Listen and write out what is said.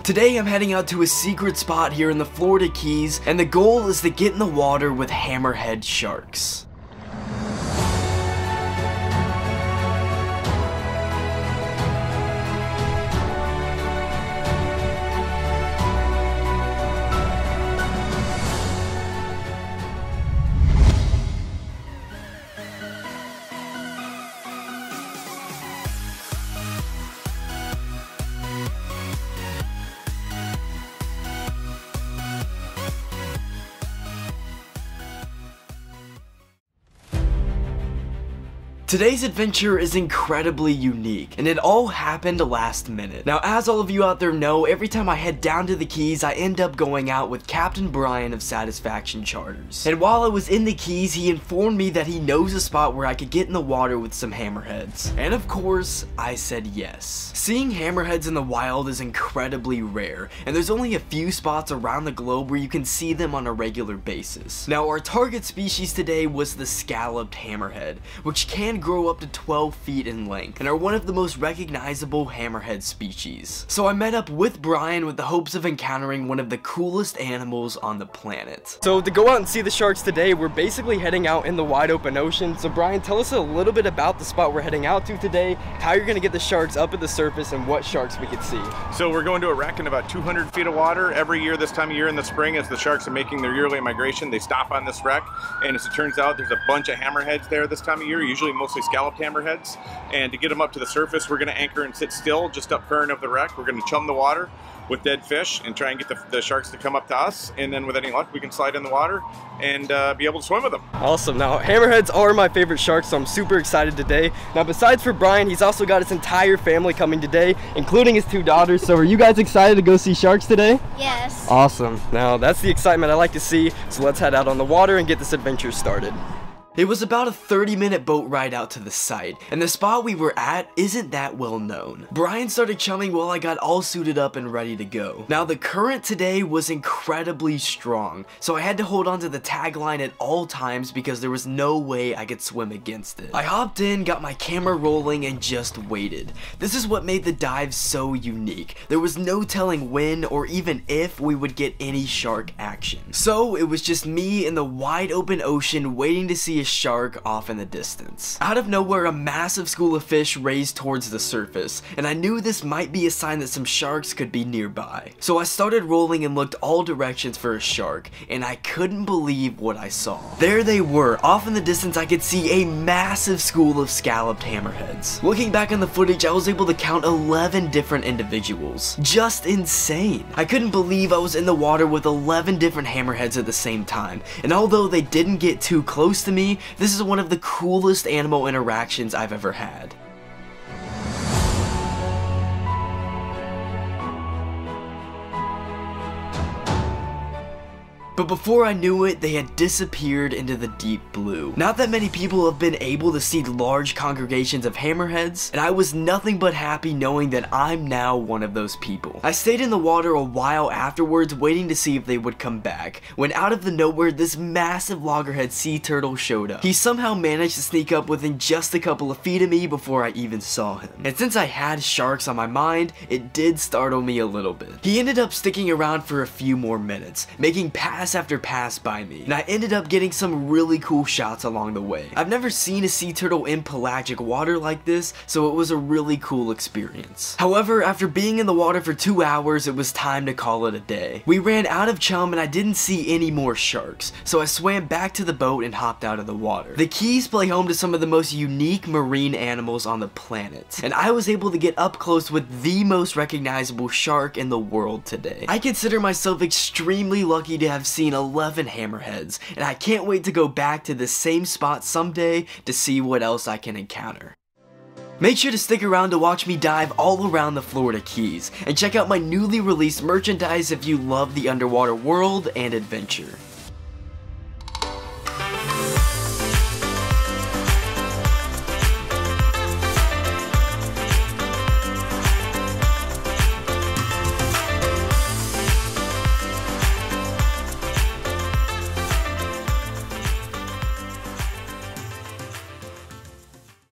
Today I'm heading out to a secret spot here in the Florida Keys, and the goal is to get in the water with hammerhead sharks. Today's adventure is incredibly unique, and it all happened last minute. Now, as all of you out there know, every time I head down to the Keys, I end up going out with Captain Brian of Satisfaction Charters. And while I was in the Keys, he informed me that he knows a spot where I could get in the water with some hammerheads. And of course, I said yes. Seeing hammerheads in the wild is incredibly rare, and there's only a few spots around the globe where you can see them on a regular basis. Now, our target species today was the scalloped hammerhead, which can grow up to 12 feet in length and are one of the most recognizable hammerhead species. So I met up with Brian with the hopes of encountering one of the coolest animals on the planet. So to go out and see the sharks today, we're basically heading out in the wide open ocean. So Brian, tell us a little bit about the spot we're heading out to today, how you're gonna get the sharks up at the surface, and what sharks we could see. So we're going to a wreck in about 200 feet of water. Every year this time of year in the spring, as the sharks are making their yearly migration, they stop on this wreck, and as it turns out, there's a bunch of hammerheads there this time of year, usually mostly scalloped hammerheads. And to get them up to the surface, we're going to anchor and sit still just up current of the wreck. We're going to chum the water with dead fish and try and get the sharks to come up to us, and then with any luck we can slide in the water and be able to swim with them. Awesome. Now, hammerheads are my favorite sharks, so I'm super excited today. Now, besides for Brian, he's also got his entire family coming today, including his 2 daughters. So are you guys excited to go see sharks today? Yes. Awesome. Now, that's the excitement I like to see, so let's head out on the water and get this adventure started. It was about a 30-minute boat ride out to the site, and the spot we were at isn't that well known. Brian started chumming while I got all suited up and ready to go. Now, the current today was incredibly strong, so I had to hold on to the tagline at all times because there was no way I could swim against it. I hopped in, got my camera rolling, and just waited. This is what made the dive so unique. There was no telling when or even if we would get any shark action. So it was just me in the wide open ocean waiting to see a shark off in the distance. Out of nowhere, a massive school of fish raised towards the surface, and I knew this might be a sign that some sharks could be nearby. So I started rolling and looked all directions for a shark, and I couldn't believe what I saw. There they were. Off in the distance, I could see a massive school of scalloped hammerheads. Looking back on the footage, I was able to count 11 different individuals. Just insane. I couldn't believe I was in the water with 11 different hammerheads at the same time, and although they didn't get too close to me, this is one of the coolest animal interactions I've ever had. But before I knew it, they had disappeared into the deep blue. Not that many people have been able to see large congregations of hammerheads, and I was nothing but happy knowing that I'm now one of those people. I stayed in the water a while afterwards, waiting to see if they would come back, when out of the nowhere, this massive loggerhead sea turtle showed up. He somehow managed to sneak up within just a couple of feet of me before I even saw him. And since I had sharks on my mind, it did startle me a little bit. He ended up sticking around for a few more minutes, making pass after pass by me, and I ended up getting some really cool shots along the way. I've never seen a sea turtle in pelagic water like this, so it was a really cool experience. However, after being in the water for 2 hours, it was time to call it a day. We ran out of chum and I didn't see any more sharks, so I swam back to the boat and hopped out of the water. The Keys play home to some of the most unique marine animals on the planet, and I was able to get up close with the most recognizable shark in the world today. I consider myself extremely lucky to have seen 11 hammerheads, and I can't wait to go back to the same spot someday to see what else I can encounter. Make sure to stick around to watch me dive all around the Florida Keys, and check out my newly released merchandise if you love the underwater world and adventure.